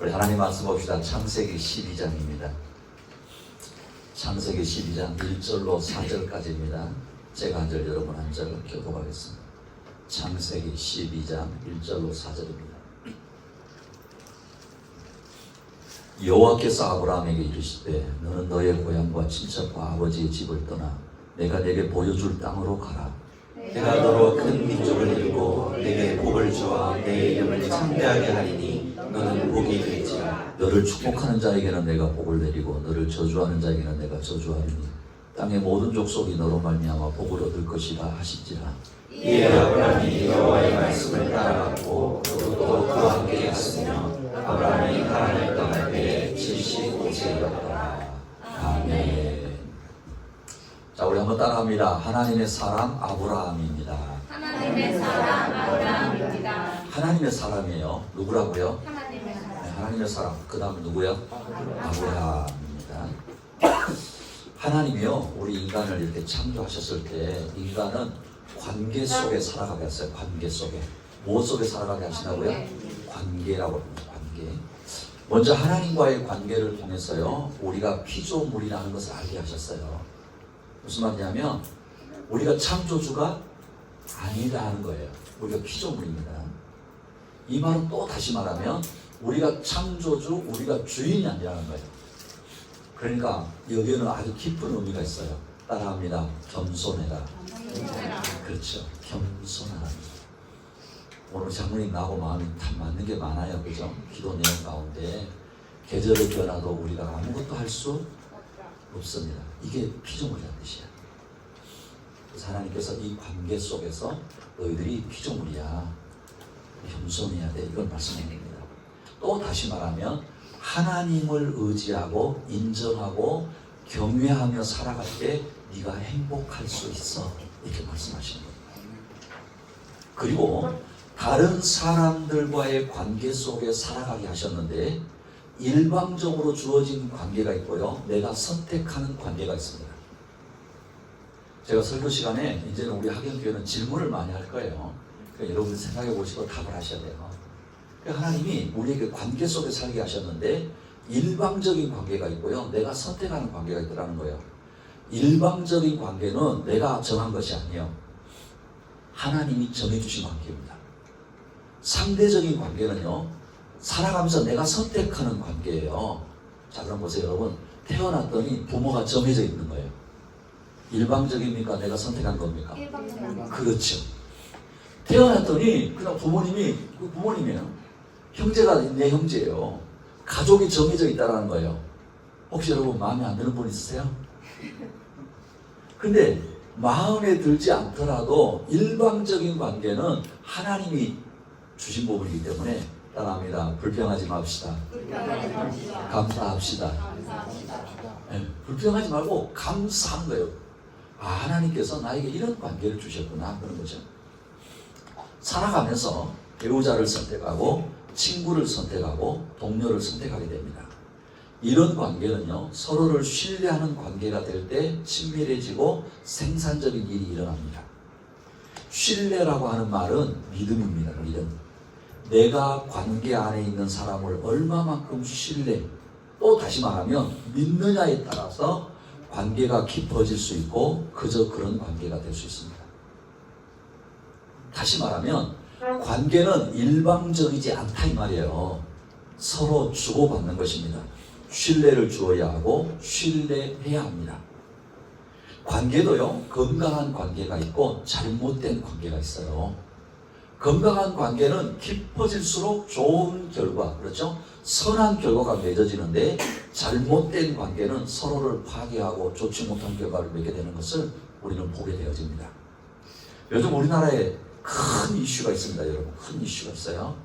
우리 하나님 말씀 봅시다. 창세기 12장입니다. 창세기 12장 1절로 4절까지입니다. 제가 한 절, 여러분 한 절 교독하겠습니다. 창세기 12장 1절로 4절입니다. 여호와께서 아브라함에게 이르시되 너는 너의 고향과 친척과 아버지의 집을 떠나 내가 네게 보여줄 땅으로 가라. 내가 너로 큰 민족을 이루고 네게 복을 주어 내 이름을 창대하게 하리니 너는 복이 될지라. 너를 축복하는 자에게는 내가 복을 내리고 너를 저주하는 자에게는 내가 저주하리니 땅의 모든 족속이 너로 말미암아 복을 얻을 것이라 하시지라. 이에 아브라함이 여호와의 말씀을 따라갔고 롯도 그와 함께 갔으며 아브라함이 하란을 떠날 때에 75세였더라. 아멘. 자, 우리 한번 따라합니다. 하나님의 사람 아브라함입니다. 하나님의 사람 아브라함입니다. 하나님의 사람이에요. 누구라고요? 하나님의 사람. 네, 하나님의 사람. 그 다음 누구요? 아브라함입니다. 하나님이요, 우리 인간을 이렇게 창조하셨을 때 인간은 관계 속에 살아가게 했어요. 관계 속에. 무엇 속에 살아가게 하시나고요? 관계라고 합니다. 관계. 먼저 하나님과의 관계를 통해서요, 우리가 피조물이라는 것을 알게 하셨어요. 무슨 말이냐면 우리가 창조주가 아니라는 거예요. 우리가 피조물입니다. 이 말은 또 다시 말하면 우리가 창조주, 우리가 주인이 아니라는 거예요. 그러니까 여기에는 아주 깊은 의미가 있어요. 따라합니다. 겸손해라. 그렇죠. 겸손하라. 오늘 장로님 나하고 마음이 다 맞는 게 많아요. 그죠? 기도 내용 가운데 계절의 변화도 우리가 아무것도 할 수 없습니다. 이게 피조물이라는 뜻이야. 그래서 하나님께서 이 관계 속에서 너희들이 피조물이야. 겸손해야 돼. 이걸 말씀해 줍니다. 또 다시 말하면 하나님을 의지하고 인정하고 경외하며 살아갈 때 네가 행복할 수 있어. 이렇게 말씀하시는 겁니다. 그리고 다른 사람들과의 관계 속에 살아가게 하셨는데 일방적으로 주어진 관계가 있고요. 내가 선택하는 관계가 있습니다. 제가 설교 시간에 이제는 우리 학연교회는 질문을 많이 할 거예요. 그러니까 여러분 생각해 보시고 답을 하셔야 돼요. 그러니까 하나님이 우리에게 관계 속에 살게 하셨는데 일방적인 관계가 있고요. 내가 선택하는 관계가 있더라는 거예요. 일방적인 관계는 내가 정한 것이 아니에요. 하나님이 정해주신 관계입니다. 상대적인 관계는요, 살아가면서 내가 선택하는 관계예요. 자, 그럼 보세요, 여러분. 태어났더니 부모가 정해져 있는 거예요. 일방적입니까? 내가 선택한 겁니까? 일방적입니다. 그렇죠. 태어났더니 그냥 부모님이 부모님이에요. 형제가 내 형제예요. 가족이 정해져 있다는 거예요. 혹시 여러분 마음에 안 드는 분 있으세요? 근데 마음에 들지 않더라도 일방적인 관계는 하나님이 주신 부분이기 때문에 따라합니다. 불평하지 맙시다. 감사합시다. 네, 불평하지 말고 감사한 거예요. 아, 하나님께서 나에게 이런 관계를 주셨구나. 그런 거죠. 살아가면서 배우자를 선택하고 친구를 선택하고 동료를 선택하게 됩니다. 이런 관계는요, 서로를 신뢰하는 관계가 될 때 친밀해지고 생산적인 일이 일어납니다. 신뢰라고 하는 말은 믿음입니다. 믿음. 내가 관계 안에 있는 사람을 얼마만큼 신뢰, 또 다시 말하면 믿느냐에 따라서 관계가 깊어질 수 있고 그저 그런 관계가 될 수 있습니다. 다시 말하면 관계는 일방적이지 않다 이 말이에요. 서로 주고받는 것입니다. 신뢰를 주어야 하고 신뢰해야 합니다. 관계도요, 건강한 관계가 있고 잘못된 관계가 있어요. 건강한 관계는 깊어질수록 좋은 결과, 그렇죠? 선한 결과가 맺어지는데 잘못된 관계는 서로를 파괴하고 좋지 못한 결과를 맺게 되는 것을 우리는 보게 되어집니다. 요즘 우리나라에 큰 이슈가 있습니다, 여러분. 큰 이슈가 있어요.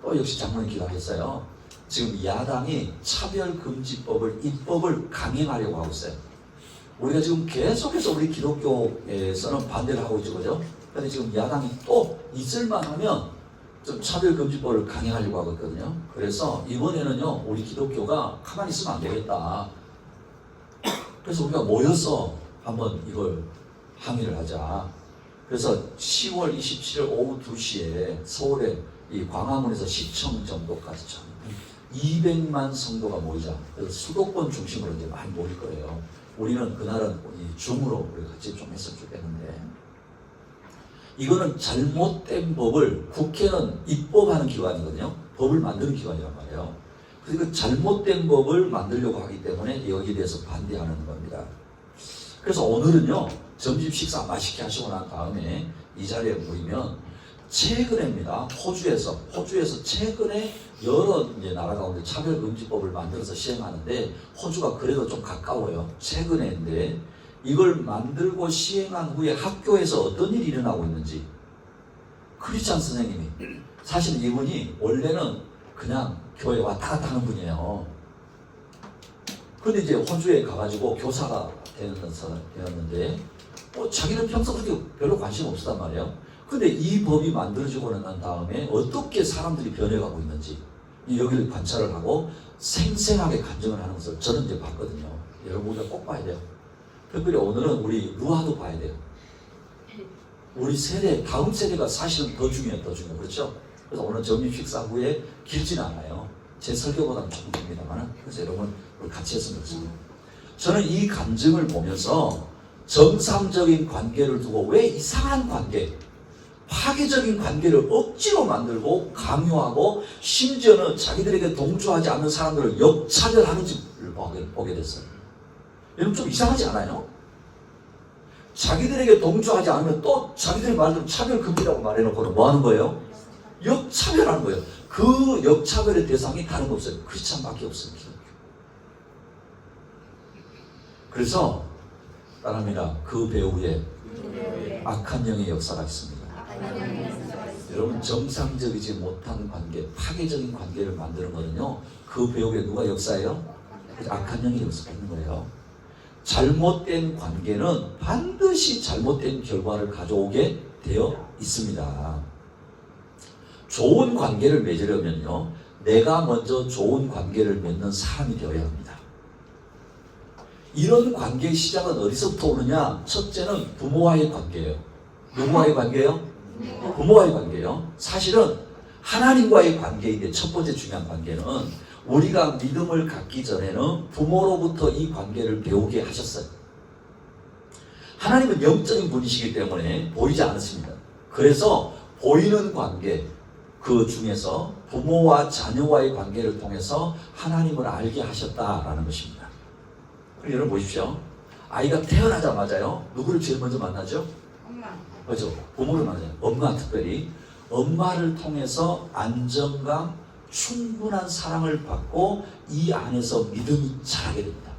또 역시 장로님 기도하셨어요. 지금 야당이 차별금지법을, 입법을 강행하려고 하고 있어요. 우리가 지금 계속해서 우리 기독교에서는 반대를 하고 있죠, 그죠? 그런데 지금 야당이 또 있을만 하면 좀 차별금지법을 강행하려고 하고 있거든요. 그래서 이번에는요, 우리 기독교가 가만히 있으면 안 되겠다. 그래서 우리가 모여서 한번 이걸 항의를 하자. 그래서 10월 27일 오후 2시에 서울의 이 광화문에서 시청 정도까지 200만 성도가 모이자. 그래서 수도권 중심으로 이제 많이 모일 거예요. 우리는 그날은 이 줌으로 우리 같이 좀 했으면 좋겠는데, 이거는 잘못된 법을, 국회는 입법하는 기관이거든요. 법을 만드는 기관이란 말이에요. 그러니까 잘못된 법을 만들려고 하기 때문에 여기에 대해서 반대하는 겁니다. 그래서 오늘은요, 점심 식사 맛있게 하시고 난 다음에 이 자리에 모이면 최근에입니다. 호주에서 최근에 여러 이제 나라 가운데 차별금지법을 만들어서 시행하는데, 호주가 그래도 좀 가까워요. 최근에인데 이걸 만들고 시행한 후에 학교에서 어떤 일이 일어나고 있는지, 크리스찬 선생님이, 사실 이분이 원래는 그냥 교회 왔다 갔다 하는 분이에요. 근데 이제 호주에 가가지고 교사가 되었는데, 자기는 평소 그렇게 별로 관심 없었단 말이에요. 근데 이 법이 만들어지고 난 다음에 어떻게 사람들이 변해가고 있는지 여기를 관찰을 하고 생생하게 간증을 하는 것을 저는 이제 봤거든요. 여러분 우리가 꼭 봐야 돼요. 특별히 오늘은 우리 루아도 봐야 돼요. 우리 세대, 다음 세대가 사실은 더 중요해요. 그렇죠? 그래서 오늘 점심 식사 후에 길지는 않아요. 제 설교보다는 조금 깁니다만, 그래서 여러분 우리 같이 했으면 좋겠습니다. 저는 이 간증을 보면서 정상적인 관계를 두고 왜 이상한 관계, 파괴적인 관계를 억지로 만들고 강요하고 심지어는 자기들에게 동조하지 않는 사람들을 역차별하는지를 보게 됐어요. 여러분 좀 이상하지 않아요? 자기들에게 동조하지 않으면 또 자기들 말대로 차별금지라고 말해놓고는 뭐 하는 거예요? 역차별하는 거예요. 그 역차별의 대상이 다른 거 없어요. 크리스찬밖에 없습니다. 그래서 따라합니다. 그 배후에 악한 영의 역사가 있습니다. 여러분 정상적이지 못한 관계, 파괴적인 관계를 만드는 거는요, 그 배후에 누가 역사해요? 악한 영이 역사하는 거예요. 잘못된 관계는 반드시 잘못된 결과를 가져오게 되어 있습니다. 좋은 관계를 맺으려면요, 내가 먼저 좋은 관계를 맺는 사람이 되어야 합니다. 이런 관계의 시작은 어디서부터 오느냐? 첫째는 부모와의 관계예요. 누구와의 관계예요? 부모와의 관계예요. 사실은 하나님과의 관계인데, 첫 번째 중요한 관계는 우리가 믿음을 갖기 전에는 부모로부터 이 관계를 배우게 하셨어요. 하나님은 영적인 분이시기 때문에 보이지 않습니다. 그래서 보이는 관계, 그 중에서 부모와 자녀와의 관계를 통해서 하나님을 알게 하셨다라는 것입니다. 그럼 여러분 보십시오. 아이가 태어나자마자요, 누구를 제일 먼저 만나죠? 엄마. 그렇죠. 부모를 만나요. 엄마, 특별히 엄마를 통해서 안정감, 충분한 사랑을 받고 이 안에서 믿음이 자라게 됩니다.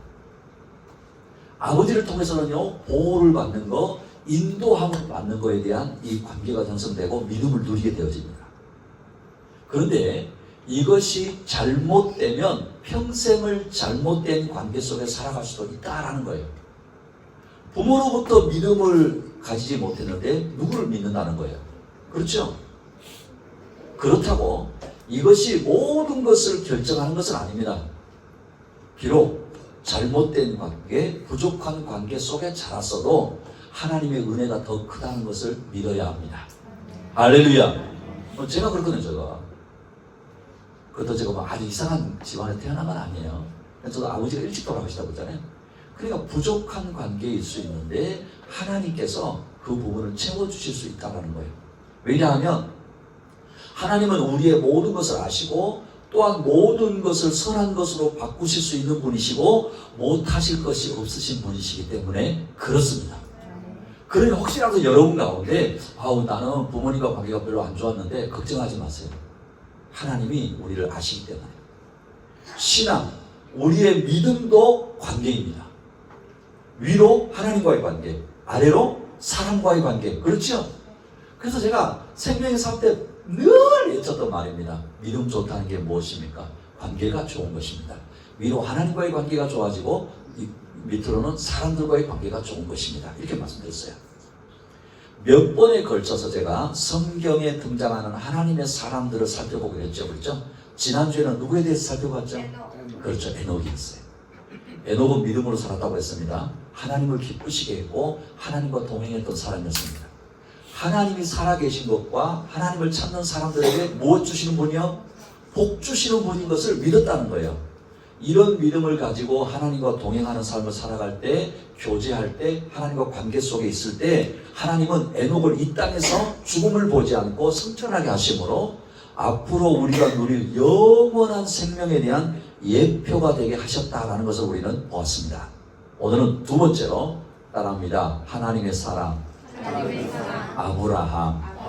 아버지를 통해서는요, 보호를 받는 거, 인도함을 받는 거에 대한 이 관계가 형성되고 믿음을 누리게 되어집니다. 그런데 이것이 잘못되면 평생을 잘못된 관계 속에 살아갈 수도 있다라는 거예요. 부모로부터 믿음을 가지지 못했는데 누구를 믿는다는 거예요? 그렇죠? 그렇다고 이것이 모든 것을 결정하는 것은 아닙니다. 비록 잘못된 관계, 부족한 관계 속에 자랐어도 하나님의 은혜가 더 크다는 것을 믿어야 합니다. 할렐루야. 제가 그렇거든요. 그것도 제가 아주 이상한 집안에 태어난 건 아니에요. 저도 아버지가 일찍 돌아가시다고 했잖아요. 그러니까 부족한 관계일 수 있는데 하나님께서 그 부분을 채워주실 수 있다는 거예요. 왜냐하면 하나님은 우리의 모든 것을 아시고 또한 모든 것을 선한 것으로 바꾸실 수 있는 분이시고 못하실 것이 없으신 분이시기 때문에 그렇습니다. 그러니 혹시라도 여러분 가운데 나는 부모님과 관계가 별로 안 좋았는데 걱정하지 마세요. 하나님이 우리를 아시기 때문에. 신앙, 우리의 믿음도 관계입니다. 위로 하나님과의 관계, 아래로 사람과의 관계. 그렇죠? 그래서 제가 생명의 삶 때 늘 외쳤던 말입니다. 믿음 좋다는 게 무엇입니까? 관계가 좋은 것입니다. 위로 하나님과의 관계가 좋아지고 밑으로는 사람들과의 관계가 좋은 것입니다. 이렇게 말씀드렸어요. 몇 번에 걸쳐서 제가 성경에 등장하는 하나님의 사람들을 살펴보기로 했죠. 그렇죠? 지난주에는 누구에 대해서 살펴봤죠? 그렇죠. 에녹이었어요. 에녹은 믿음으로 살았다고 했습니다. 하나님을 기쁘시게 했고 하나님과 동행했던 사람이었습니다. 하나님이 살아계신 것과 하나님을 찾는 사람들에게 무엇 주시는 분이요? 복 주시는 분인 것을 믿었다는 거예요. 이런 믿음을 가지고 하나님과 동행하는 삶을 살아갈 때, 교제할 때, 하나님과 관계 속에 있을 때 하나님은 에녹을 이 땅에서 죽음을 보지 않고 승천하게 하심으로 앞으로 우리가 누릴 영원한 생명에 대한 예표가 되게 하셨다라는 것을 우리는 보았습니다. 오늘은 두 번째로 따라합니다. 하나님의 사랑, 아브라함입니다.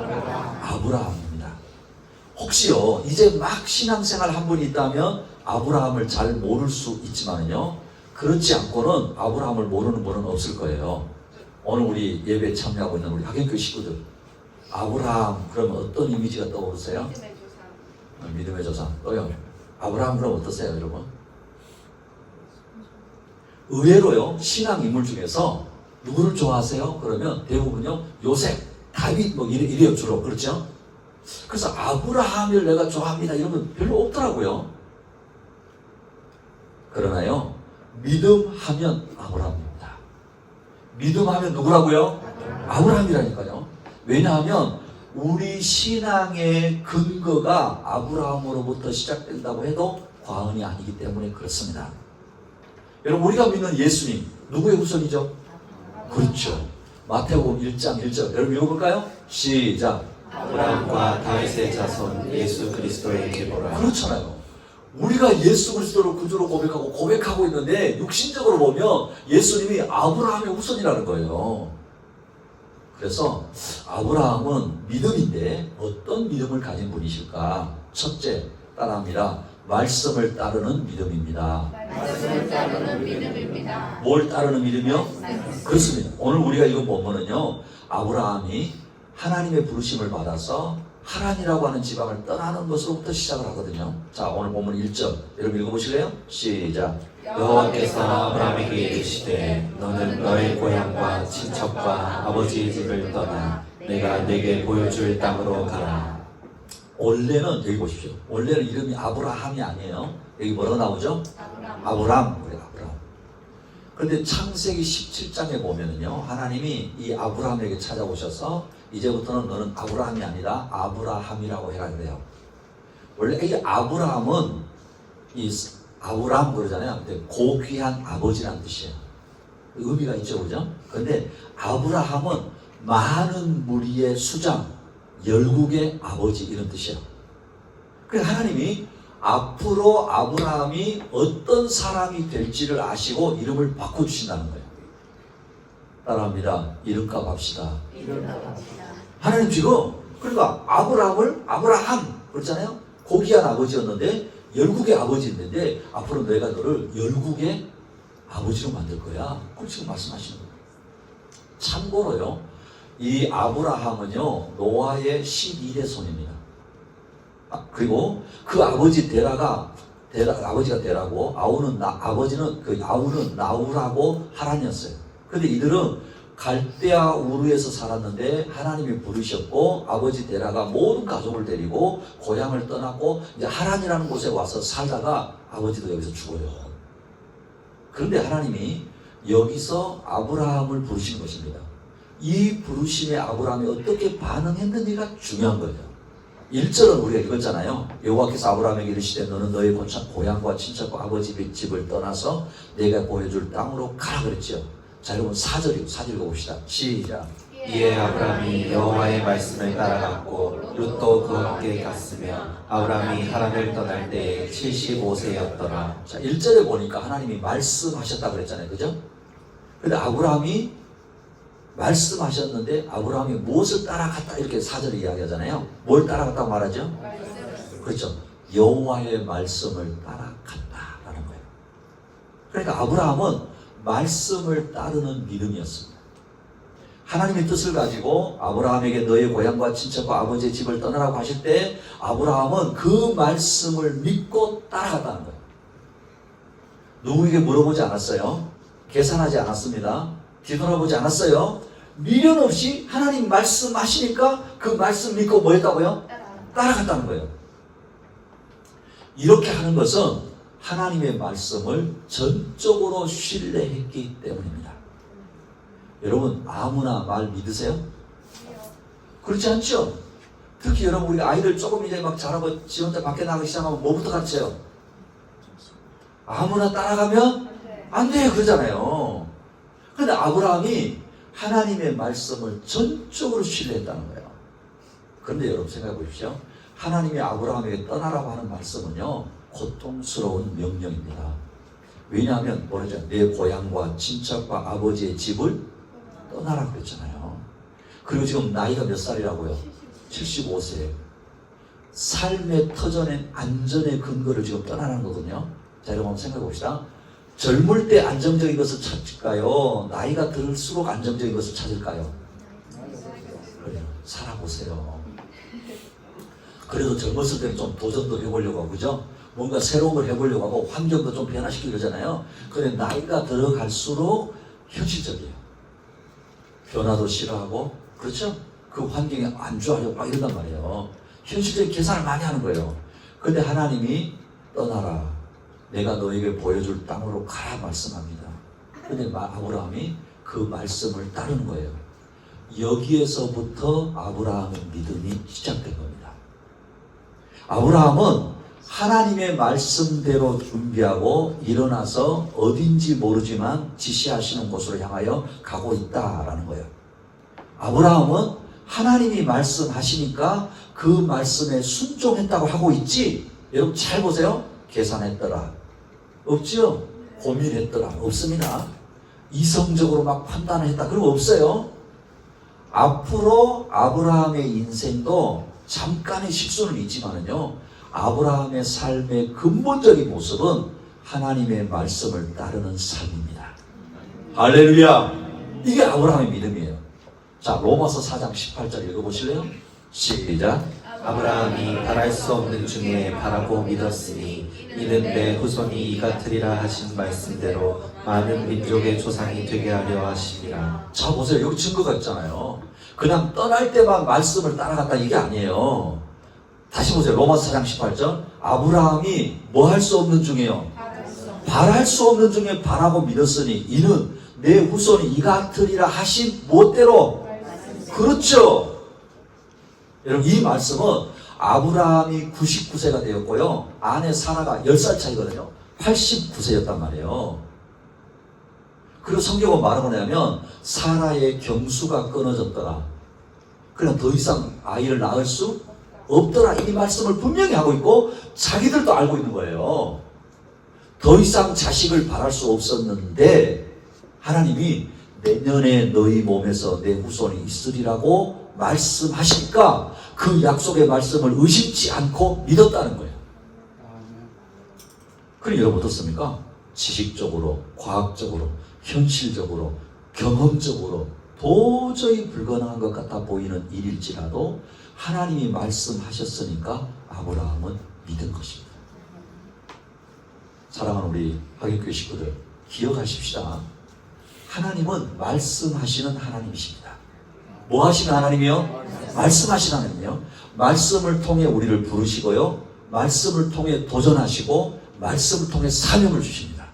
혹시요 이제 막 신앙생활 한 분이 있다면 아브라함을 잘 모를 수 있지만요, 그렇지 않고는 아브라함을 모르는 분은 없을 거예요. 오늘 우리 예배에 참여하고 있는 우리 학연교회 식구들, 아브라함 그러면 어떤 이미지가 떠오르세요? 믿음의 조상. 또요, 아브라함 그럼 어떠세요, 여러분? 의외로요, 신앙 인물 중에서 누구를 좋아하세요? 그러면 대부분요, 요셉, 다윗 뭐 이래요, 주로. 그렇죠? 그래서 아브라함을 내가 좋아합니다 이러면 별로 없더라고요. 그러나요, 믿음하면 아브라함입니다. 믿음하면 누구라고요? 아브라함이라니까요. 왜냐하면 우리 신앙의 근거가 아브라함으로부터 시작된다고 해도 과언이 아니기 때문에 그렇습니다. 여러분, 우리가 믿는 예수님 누구의 후손이죠? 그렇죠. 마태복음 1장 1절 여러분 읽어볼까요? 시작. 아브라함과 다윗의 자손 예수 그리스도의 계보라. 그렇잖아요. 우리가 예수 그리스도를 구주로 고백하고 있는데 육신적으로 보면 예수님이 아브라함의 후손이라는 거예요. 그래서 아브라함은 믿음인데 어떤 믿음을 가진 분이실까? 첫째, 따라합니다. 말씀을 따르는 믿음입니다. 말씀을 따르는 믿음입니다. 뭘 따르는 믿음이요? 그렇습니다. 오늘 우리가 이거 보면은요, 아브라함이 하나님의 부르심을 받아서 하란이라고 하는 지방을 떠나는 것으로부터 시작을 하거든요. 자, 오늘 본문 1절 여러분 읽어보실래요? 시작. 여호와께서 아브라함에게 이르시되 너는 너의 고향과 친척과 아버지의 집을 떠나 내가 네게 보여줄 땅으로 가라. 원래는 여기 보십시오. 원래는 이름이 아브라함이 아니에요. 여기 뭐라고 나오죠? 아브람. 그래, 아브람. 그런데 창세기 17장에 보면은요, 하나님이 이 아브라함에게 찾아오셔서 이제부터는 너는 아브라함이 아니라 아브라함이라고 해라 그래요. 원래 이 아브라함은 이 아브람 그러잖아요. 근데 고귀한 아버지라는 뜻이에요. 의미가 있죠, 그죠? 그런데 아브라함은 많은 무리의 수장, 열국의 아버지 이런 뜻이에요. 그래서 하나님이 앞으로 아브라함이 어떤 사람이 될지를 아시고 이름을 바꿔주신다는 거예요. 따라합니다. 이름값 합시다. 하나님 지금 그러니까 아브라함을 아브라함 그렇잖아요. 고귀한 아버지였는데 열국의 아버지였는데 앞으로 내가 너를 열국의 아버지로 만들 거야. 그걸 지금 말씀하시는 거예요. 참고로요, 이 아브라함은요 노아의 12대 손입니다. 그리고 그 아버지 아버지가 데라고 아버지는 그 아우는 나우라고 하란이었어요. 근데 이들은 갈대아 우르에서 살았는데 하나님이 부르셨고 아버지 데라가 모든 가족을 데리고 고향을 떠났고 이제 하란이라는 곳에 와서 살다가 아버지도 여기서 죽어요. 그런데 하나님이 여기서 아브라함을 부르신 것입니다. 이 부르심에 아브라함이 어떻게 반응했는지가 중요한 거예요. 1절은 우리가 읽었잖아요. 여호와께서 아브라함에게 이르시되 너는 너의 고향과 친척과 아버지 집을 떠나서 내가 보여줄 땅으로 가라 그랬죠. 자, 여러분 4절 읽어봅시다. 시작. 이에 아브라함이 여호와의 말씀을 따라갔고 룻도 그와 함께 갔으며 아브라함이 하란을 떠날 때에 75세였더라. 자, 1절에 보니까 하나님이 말씀하셨다 그랬잖아요. 그죠? 근데 아브라함이 말씀하셨는데 아브라함이 무엇을 따라갔다 이렇게 4절에 이야기하잖아요. 뭘 따라갔다고 말하죠? 그렇죠. 여호와의 말씀을 따라갔다라는 거예요. 그러니까 아브라함은 말씀을 따르는 믿음이었습니다. 하나님의 뜻을 가지고 아브라함에게 너의 고향과 친척과 아버지의 집을 떠나라고 하실 때 아브라함은 그 말씀을 믿고 따라갔다는 거예요. 누구에게 물어보지 않았어요. 계산하지 않았습니다. 뒤돌아보지 않았어요. 미련 없이 하나님 말씀하시니까 그 말씀 믿고 뭐 했다고요? 따라갔다는 거예요. 이렇게 하는 것은 하나님의 말씀을 전적으로 신뢰했기 때문입니다. 여러분 아무나 말 믿으세요? 그렇지 않죠? 특히 여러분 우리 아이들 조금 이제 막 자라고 지 혼자 밖에 나가기 시작하면 뭐부터 가르쳐요? 아무나 따라가면 안 돼 그러잖아요. 그런데 아브라함이 하나님의 말씀을 전적으로 신뢰했다는 거예요. 그런데 여러분 생각해 보십시오. 하나님이 아브라함에게 떠나라고 하는 말씀은요 고통스러운 명령입니다. 왜냐하면 뭐라죠? 내 고향과 친척과 아버지의 집을 떠나라고 그랬잖아요. 그리고 지금 나이가 몇 살이라고요? 75세예요. 삶의 터전의 안전의 근거를 지금 떠나는 거거든요. 자, 여러분 한번 생각해 봅시다. 젊을 때 안정적인 것을 찾을까요? 나이가 들수록 안정적인 것을 찾을까요? 그래요. 살아보세요. 그래도 젊었을 때는 좀 도전도 해보려고 하고, 그죠? 뭔가 새로운 걸 해보려고 하고, 환경도 좀 변화시키려잖아요. 그런데 나이가 들어갈수록 현실적이에요. 변화도 싫어하고, 그렇죠? 그 환경에 안주하려고 막 이런단 말이에요. 현실적인 계산을 많이 하는 거예요. 근데 하나님이 떠나라. 내가 너에게 보여줄 땅으로 가라 말씀합니다. 근데 아브라함이 그 말씀을 따르는 거예요. 여기에서부터 아브라함의 믿음이 시작된 겁니다. 아브라함은 하나님의 말씀대로 준비하고 일어나서 어딘지 모르지만 지시하시는 곳으로 향하여 가고 있다라는 거예요. 아브라함은 하나님이 말씀하시니까 그 말씀에 순종했다고 하고 있지. 여러분 잘 보세요. 계산했더라. 없죠? 고민했더라. 없습니다. 이성적으로 막 판단을 했다. 그런 거 없어요. 앞으로 아브라함의 인생도 잠깐의 실수는 있지만은요. 아브라함의 삶의 근본적인 모습은 하나님의 말씀을 따르는 삶입니다. 할렐루야! 이게 아브라함의 믿음이에요. 자, 로마서 4장 18절 읽어보실래요? 시작. 아브라함이 바랄 수 없는 중에 바라고 믿었으니 이는 내 후손이 이같으리라 하신 말씀대로 많은 민족의 조상이 되게 하려 하심이라. 자, 보세요. 여기 증거가 있잖아요. 그냥 떠날 때만 말씀을 따라갔다 이게 아니에요. 다시 보세요. 로마서 4장 18절. 아브라함이 뭐 할 수 없는 중에요? 바랄 수 없는 중에 바라고 믿었으니 이는 내 후손이 이같으리라 하신 무엇대로? 그렇죠. 여러분 이 말씀은 아브라함이 99세가 되었고요. 아내 사라가 10살 차이거든요. 89세였단 말이에요. 그리고 성경은 말은 뭐냐면 사라의 경수가 끊어졌더라. 그냥 더 이상 아이를 낳을 수 없더라. 이 말씀을 분명히 하고 있고 자기들도 알고 있는 거예요. 더 이상 자식을 바랄 수 없었는데 하나님이 내년에 너희 몸에서 내 후손이 있으리라고 말씀하시니까 그 약속의 말씀을 의심치 않고 믿었다는 거예요. 그럼 여러분 어떻습니까? 지식적으로, 과학적으로, 현실적으로, 경험적으로 도저히 불가능한 것 같아 보이는 일일지라도 하나님이 말씀하셨으니까 아브라함은 믿은 것입니다. 사랑하는 우리 하객교회 식구들 기억하십시다. 하나님은 말씀하시는 하나님이십니다. 뭐 하시는 하나님이요? 말씀하시는 하나님이요. 말씀을 통해 우리를 부르시고요. 말씀을 통해 도전하시고 말씀을 통해 사명을 주십니다.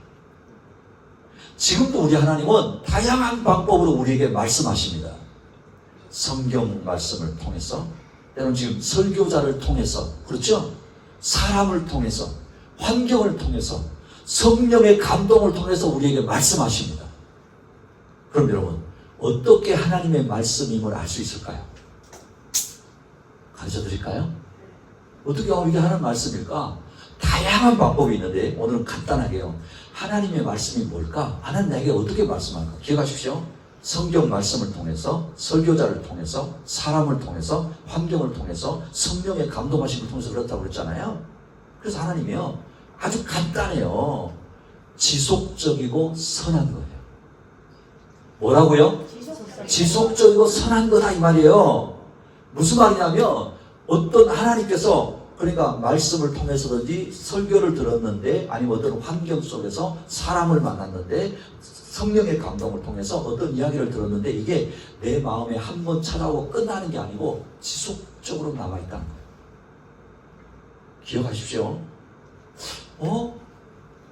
지금도 우리 하나님은 다양한 방법으로 우리에게 말씀하십니다. 성경 말씀을 통해서, 때로는 지금 설교자를 통해서, 그렇죠? 사람을 통해서, 환경을 통해서, 성령의 감동을 통해서 우리에게 말씀하십니다. 그럼 여러분 어떻게 하나님의 말씀임을 알 수 있을까요? 가르쳐 드릴까요? 어떻게 이게 하나님 말씀일까? 다양한 방법이 있는데 오늘은 간단하게요. 하나님의 말씀이 뭘까? 하나님 나에게 어떻게 말씀할까? 기억하십시오. 성경 말씀을 통해서, 설교자를 통해서, 사람을 통해서, 환경을 통해서, 성령의 감동하심을 통해서 그렇다고 그랬잖아요. 그래서 하나님이요 아주 간단해요. 지속적이고 선한 거예요. 뭐라고요? 지속적이고 선한 거다 이 말이에요. 무슨 말이냐면 어떤 하나님께서 그러니까 말씀을 통해서든지 설교를 들었는데 아니면 어떤 환경 속에서 사람을 만났는데 성령의 감동을 통해서 어떤 이야기를 들었는데 이게 내 마음에 한 번 찾아오고 끝나는 게 아니고 지속적으로 남아있다는 거예요. 기억하십시오.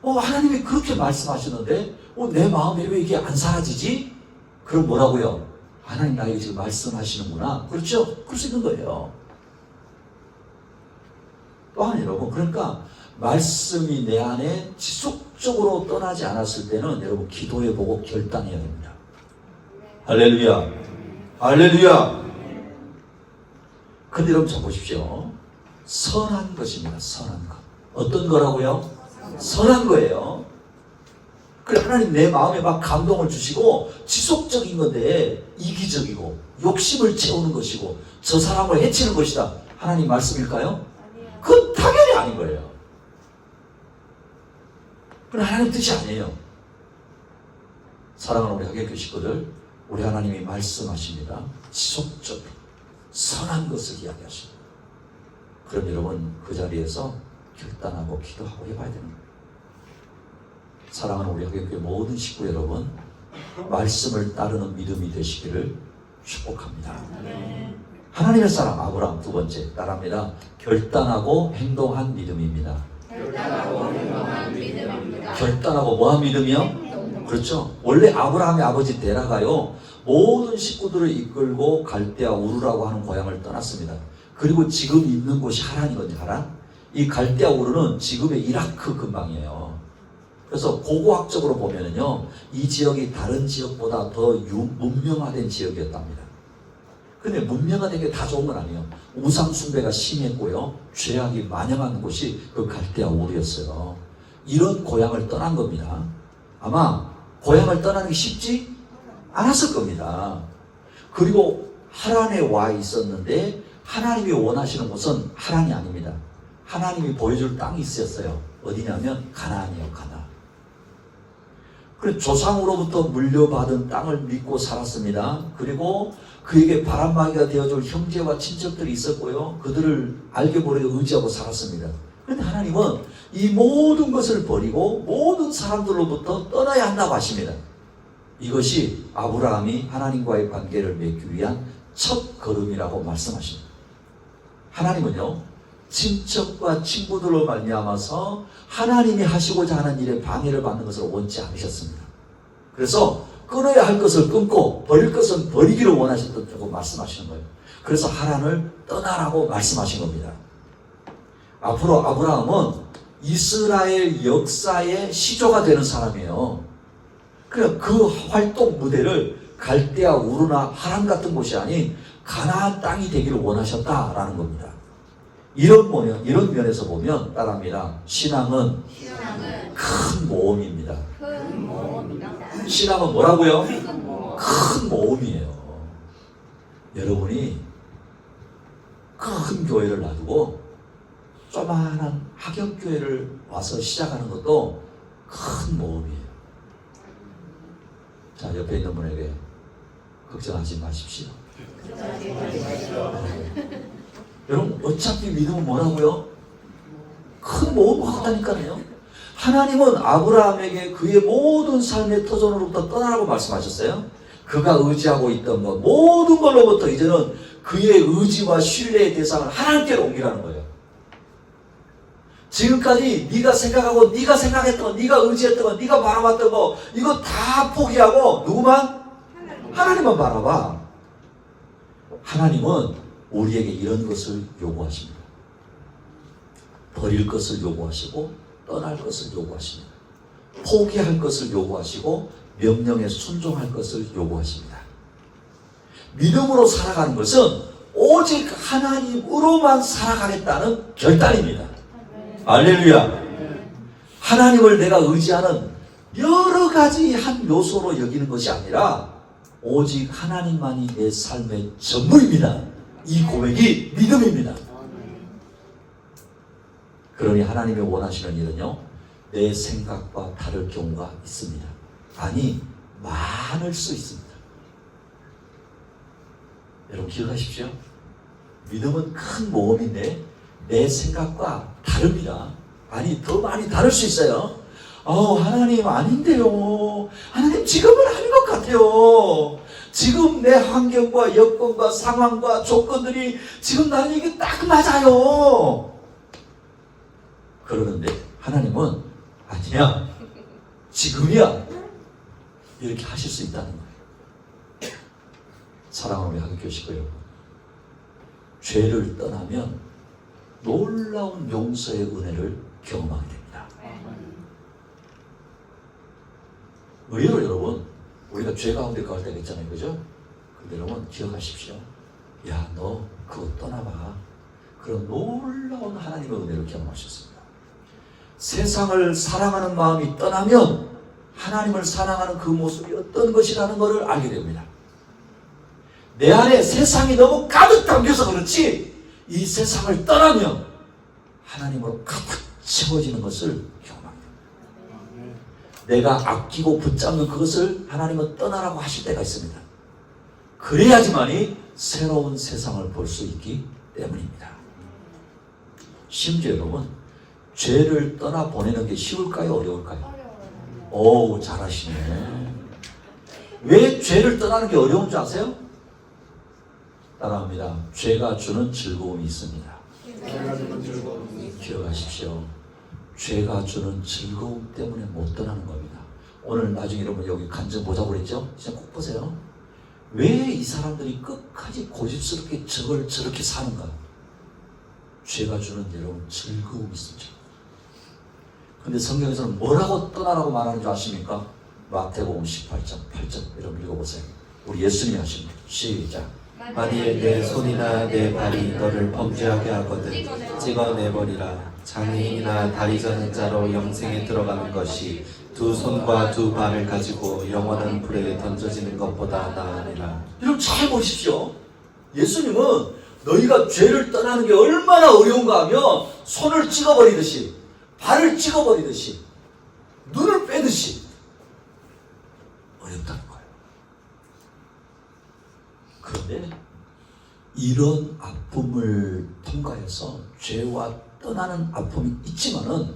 하나님이 그렇게 말씀하시는데 내 마음에 왜 이게 안 사라지지? 그럼 뭐라고요? 하나님 나에게 지금 말씀하시는구나. 그렇죠? 그럴 수 있는 거예요. 또한 여러분, 그러니까 말씀이 내 안에 지속적으로 떠나지 않았을 때는 여러분 기도해보고 결단해야 됩니다. 할렐루야, 할렐루야. 근데 여러분 잘 보십시오. 선한 것입니다. 선한 것. 어떤 거라고요? 선한 거예요. 그래, 하나님 내 마음에 막 감동을 주시고 지속적인 건데 이기적이고 욕심을 채우는 것이고 저 사람을 해치는 것이다. 하나님 말씀일까요? 그건 당연히 아닌 거예요. 그건 하나님 뜻이 아니에요. 사랑하는 우리 하객교 식구들, 우리 하나님이 말씀하십니다. 지속적으로 선한 것을 이야기하십니다. 그럼 여러분 그 자리에서 결단하고 기도하고 해봐야 됩니다. 사랑하는 우리 하객교회 모든 식구 여러분, 말씀을 따르는 믿음이 되시기를 축복합니다. 하나님의 사람 아브라함 두 번째 따라합니다. 결단하고 행동한 믿음입니다. 결단하고 행동한 믿음입니다. 결단하고 뭐한 믿음이요? 그렇죠. 원래 아브라함의 아버지 데라가요, 모든 식구들을 이끌고 갈대아 우르라고 하는 고향을 떠났습니다. 그리고 지금 있는 곳이 하란이거든요. 하란. 이 갈대아 우르는 지금의 이라크 근방이에요. 그래서 고고학적으로 보면은요, 이 지역이 다른 지역보다 더 문명화된 지역이었답니다. 근데 문명화된 게 다 좋은 건 아니에요. 우상 숭배가 심했고요, 죄악이 만연한 곳이 그 갈대아 우르였어요. 이런 고향을 떠난 겁니다. 아마 고향을 떠나는 게 쉽지 않았을 겁니다. 그리고 하란에 와 있었는데 하나님이 원하시는 곳은 하란이 아닙니다. 하나님이 보여줄 땅이 있었어요. 어디냐면 가나안이에요. 가나안. 그래서 조상으로부터 물려받은 땅을 믿고 살았습니다. 그리고 그에게 바람막이가 되어줄 형제와 친척들이 있었고요, 그들을 알게 모르게 의지하고 살았습니다. 그런데 하나님은 이 모든 것을 버리고 모든 사람들로부터 떠나야 한다고 하십니다. 이것이 아브라함이 하나님과의 관계를 맺기 위한 첫 걸음이라고 말씀하십니다. 하나님은요, 친척과 친구들로 말미암아서 하나님이 하시고자 하는 일에 방해를 받는 것을 원치 않으셨습니다. 그래서 끊어야 할 것을 끊고 버릴 것은 버리기를 원하셨다고 말씀하시는 거예요. 그래서 하란을 떠나라고 말씀하신 겁니다. 앞으로 아브라함은 이스라엘 역사의 시조가 되는 사람이에요. 그러니까 그 활동 무대를 갈대아 우르나 하란 같은 곳이 아닌 가나안 땅이 되기를 원하셨다라는 겁니다. 이런 면에서 보면 따라합니다. 신앙은 큰 모험입니다. 큰 모험입니다. 신앙은 뭐라고요? 큰 모험. 큰 모험이에요. 여러분이 큰 교회를 놔두고 조그마한 학역교회를 와서 시작하는 것도 큰 모험이에요. 자, 옆에 있는 분에게 걱정하지 마십시오. 여러분, 어차피 믿음은 뭐라고요? 큰 모험 같다니까요. 하나님은 아브라함에게 그의 모든 삶의 터전으로부터 떠나라고 말씀하셨어요. 그가 의지하고 있던 것 모든 걸로부터 이제는 그의 의지와 신뢰의 대상을 하나님께로 옮기라는 거예요. 지금까지 네가 생각하고 네가 생각했던 거, 네가 의지했던 거, 네가 바라봤던 거, 이거 다 포기하고 누구만? 하나님만 바라봐. 하나님은 우리에게 이런 것을 요구하십니다. 버릴 것을 요구하시고 떠날 것을 요구하십니다. 포기할 것을 요구하시고 명령에 순종할 것을 요구하십니다. 믿음으로 살아가는 것은 오직 하나님으로만 살아가겠다는 결단입니다. 할렐루야. 하나님을 내가 의지하는 여러 가지 한 요소로 여기는 것이 아니라 오직 하나님만이 내 삶의 전부입니다. 이 고백이 믿음입니다. 그러니 하나님이 원하시는 일은요, 내 생각과 다를 경우가 있습니다. 아니, 많을 수 있습니다. 여러분 기억하십시오. 믿음은 큰 모험인데 내 생각과 다릅니다. 아니, 더 많이 다를 수 있어요. 하나님 아닌데요. 하나님 지금은 아닌 것 같아요. 지금 내 환경과 여건과 상황과 조건들이 지금 나는 이게 딱 맞아요. 그러는데 하나님은 아니야, 지금이야, 이렇게 하실 수 있다는 거예요. 사랑하는 우리 하객교 식구 여러분, 죄를 떠나면 놀라운 용서의 은혜를 경험하게 됩니다. 의외로 여러분, 우리가 죄 가운데 가을 때가 있잖아요, 그죠? 근데 여러분 기억하십시오. 야, 너 그거 떠나봐. 그런 놀라운 하나님의 은혜를 경험하셨습니다. 세상을 사랑하는 마음이 떠나면 하나님을 사랑하는 그 모습이 어떤 것이라는 것을 알게 됩니다. 내 안에 세상이 너무 가득 담겨서 그렇지 이 세상을 떠나면 하나님으로 가득 채워지는 것을 경험합니다. 내가 아끼고 붙잡는 그것을 하나님은 떠나라고 하실 때가 있습니다. 그래야지만이 새로운 세상을 볼 수 있기 때문입니다. 심지어 여러분, 죄를 떠나보내는 게 쉬울까요? 어려울까요? 오, 잘하시네. 왜 죄를 떠나는 게 어려운 줄 아세요? 따라합니다. 죄가 주는 즐거움이 있습니다. 기억하십시오. 죄가 주는 즐거움 때문에 못 떠나는 겁니다. 오늘 나중에 여러분 여기 간증 보자고 그랬죠? 진짜 꼭 보세요. 왜 이 사람들이 끝까지 고집스럽게 저걸 저렇게 사는가? 죄가 주는 여러분 즐거움이 있었죠. 근데 성경에서는 뭐라고 떠나라고 말하는 줄 아십니까? 마태복음 18장 8절 여러분 읽어보세요. 우리 예수님이 하신 시작. 만일 내 손이나 내 발이 너를 범죄하게 하거든 찍어내버리라. 장애인이나 다리 저는 자로 영생에 들어가는 것이 두 손과 두 발을 가지고 영원한 불에 던져지는 것보다 나으니라. 여러분 잘 보십시오. 예수님은 너희가 죄를 떠나는 게 얼마나 어려운가 하면 손을 찍어버리듯이 발을 찍어버리듯이 눈을 빼듯이 어렵다는 거예요. 그런데 이런 아픔을 통과해서 죄와 떠나는 아픔이 있지만은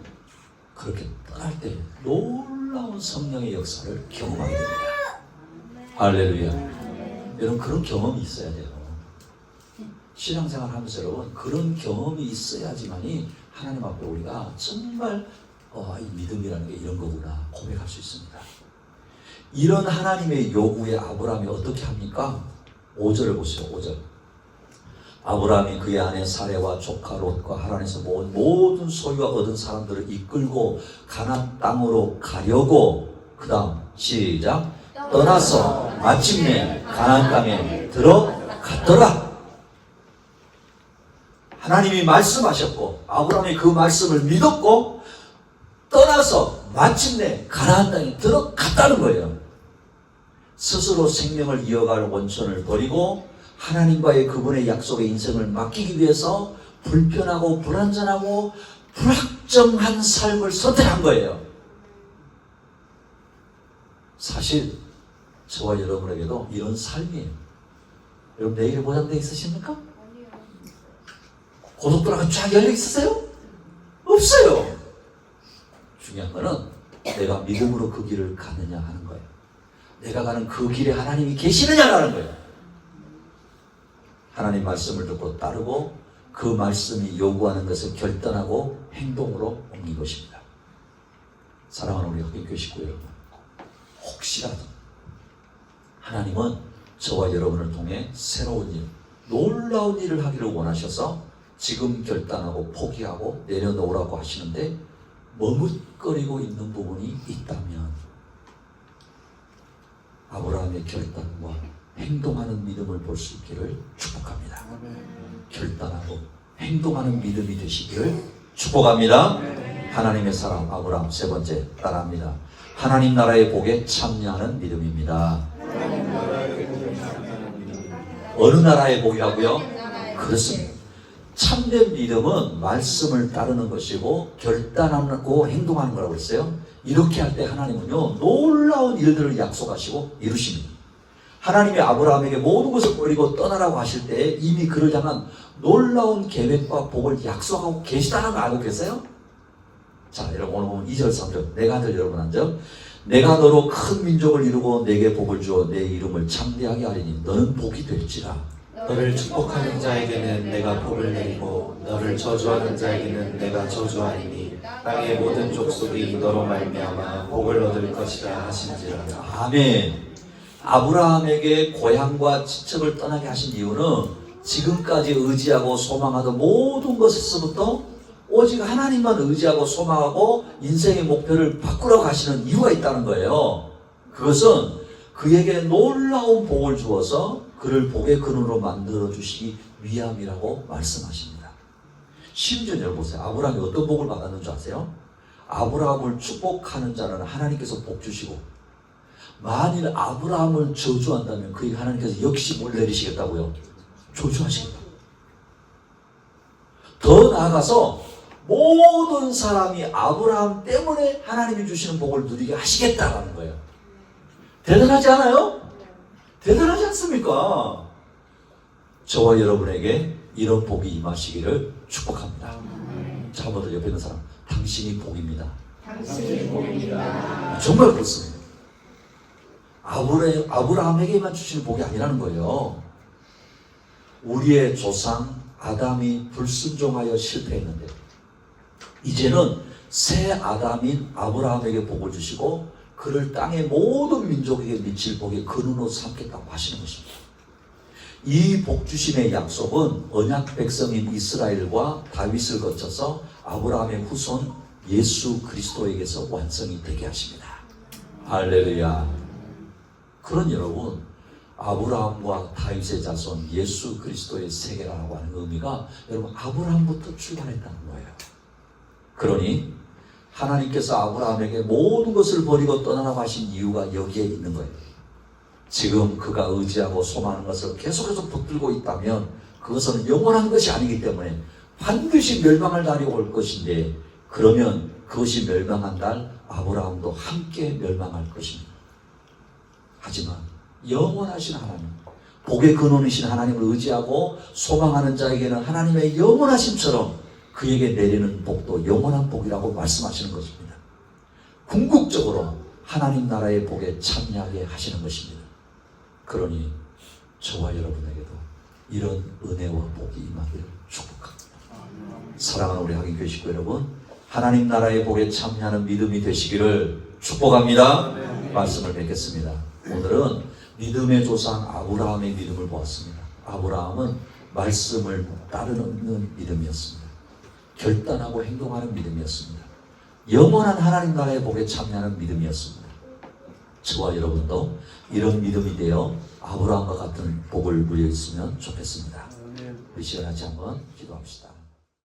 그렇게 떠날 때 놀라운 성령의 역사를 경험하게 됩니다. 할렐루야. 여러분 그런 경험이 있어야 돼요. 신앙생활 하면서 여러분 그런 경험이 있어야지만이 하나님 앞에 우리가 정말 이 믿음이라는 게 이런 거구나 고백할 수 있습니다. 이런 하나님의 요구에 아브라함이 어떻게 합니까? 5절을 보세요. 5절. 아브라함이 그의 아내 사레와 조카 롯과 하란에서 모은 모든 소유와 얻은 사람들을 이끌고 가나안 땅으로 가려고 그 다음 시작 떠나서 마침내 가나안 땅에 들어갔더라. 하나님이 말씀하셨고 아브라함이 그 말씀을 믿었고 떠나서 마침내 가나안 땅에 들어갔다는 거예요. 스스로 생명을 이어갈 원천을 버리고 하나님과의 그분의 약속의 인생을 맡기기 위해서 불편하고 불안전하고 불확정한 삶을 선택한 거예요. 사실 저와 여러분에게도 이런 삶이에요. 여러분 내일에 보장되어 있으십니까? 고속도로가 쫙 열려 있으세요? 없어요. 중요한 거는 내가 믿음으로 그 길을 가느냐 하는 거예요. 내가 가는 그 길에 하나님이 계시느냐라는 거예요. 하나님 말씀을 듣고 따르고 그 말씀이 요구하는 것을 결단하고 행동으로 옮긴 것입니다. 사랑하는 우리 학교 식구 여러분, 혹시라도 하나님은 저와 여러분을 통해 새로운 일, 놀라운 일을 하기를 원하셔서 지금 결단하고 포기하고 내려놓으라고 하시는데 머뭇거리고 있는 부분이 있다면 아브라함의 결단과 행동하는 믿음을 볼 수 있기를 축복합니다. 결단하고 행동하는 믿음이 되시기를 축복합니다. 하나님의 사람 아브라함 세 번째 따라합니다. 하나님 나라의 복에 참여하는 믿음입니다. 어느 나라의 복이라고요? 그렇습니다. 참된 믿음은 말씀을 따르는 것이고 결단하고 행동하는 거라고 했어요. 이렇게 할 때 하나님은요 놀라운 일들을 약속하시고 이루십니다. 하나님이 아브라함에게 모든 것을 버리고 떠나라고 하실 때 이미 그를 향한 놀라운 계획과 복을 약속하고 계시다는 걸 알고 계세요? 자, 여러분 오늘 보면 2절 3절 내가 한 절 여러분 한 절. 내가 너로 큰 민족을 이루고 내게 복을 주어 내 이름을 창대하게 하리니 너는 복이 될지라. 너를 축복하는 자에게는 내가 복을 내리고 너를 저주하는 자에게는 내가 저주하리니 땅의 모든 족속이 너로 말미암아 복을 얻을 것이라 하신지라. 아멘. 아브라함에게 고향과 친척을 떠나게 하신 이유는 지금까지 의지하고 소망하던 모든 것에서부터 오직 하나님만 의지하고 소망하고 인생의 목표를 바꾸러 가시는 이유가 있다는 거예요. 그것은 그에게 놀라운 복을 주어서 그를 복의 근원으로 만들어 주시기 위함이라고 말씀하십니다. 심지어 여러분 보세요. 아브라함이 어떤 복을 받았는 줄 아세요? 아브라함을 축복하는 자는 하나님께서 복 주시고, 만일 아브라함을 저주한다면 그에게 하나님께서 역시 뭘 내리시겠다고요? 저주하시겠다. 더 나아가서 모든 사람이 아브라함 때문에 하나님이 주시는 복을 누리게 하시겠다라는 거예요. 대단하지 않아요? 대단하지 않습니까? 저와 여러분에게 이런 복이 임하시기를 축복합니다. 자, 한번 더 옆에 있는 사람, 당신이 복입니다. 당신이 복입니다. 정말 그렇습니다. 아브라함에게만 주시는 복이 아니라는 거예요. 우리의 조상 아담이 불순종하여 실패했는데 이제는 새 아담인 아브라함에게 복을 주시고 그를 땅의 모든 민족에게 미칠 복의 근원으로 삼겠다고 하시는 것입니다. 이 복 주심의 약속은 언약 백성인 이스라엘과 다윗을 거쳐서 아브라함의 후손 예수 그리스도에게서 완성이 되게 하십니다. 할렐루야. 그런 여러분, 아브라함과 다윗의 자손 예수 그리스도의 세계라고 하는 의미가 여러분 아브라함부터 출발했다는 거예요. 그러니 하나님께서 아브라함에게 모든 것을 버리고 떠나라고 하신 이유가 여기에 있는 거예요. 지금 그가 의지하고 소망하는 것을 계속해서 붙들고 있다면 그것은 영원한 것이 아니기 때문에 반드시 멸망할 날이 올 것인데, 그러면 그것이 멸망한 날 아브라함도 함께 멸망할 것입니다. 하지만 영원하신 하나님, 복의 근원이신 하나님을 의지하고 소망하는 자에게는 하나님의 영원하심처럼 그에게 내리는 복도 영원한 복이라고 말씀하시는 것입니다. 궁극적으로 하나님 나라의 복에 참여하게 하시는 것입니다. 그러니 저와 여러분에게도 이런 은혜와 복이 임하기를 축복합니다. 사랑하는 우리 하긴 교식구 여러분, 하나님 나라의 복에 참여하는 믿음이 되시기를 축복합니다. 말씀을 뵙겠습니다. 오늘은 믿음의 조상 아브라함의 믿음을 보았습니다. 아브라함은 말씀을 따르는 믿음이었습니다. 결단하고 행동하는 믿음이었습니다. 영원한 하나님 나라의 복에 참여하는 믿음이었습니다. 저와 여러분도 이런 믿음이 되어 아브라함과 같은 복을 누려 있으면 좋겠습니다. 우리 시원하게 한번 기도합시다.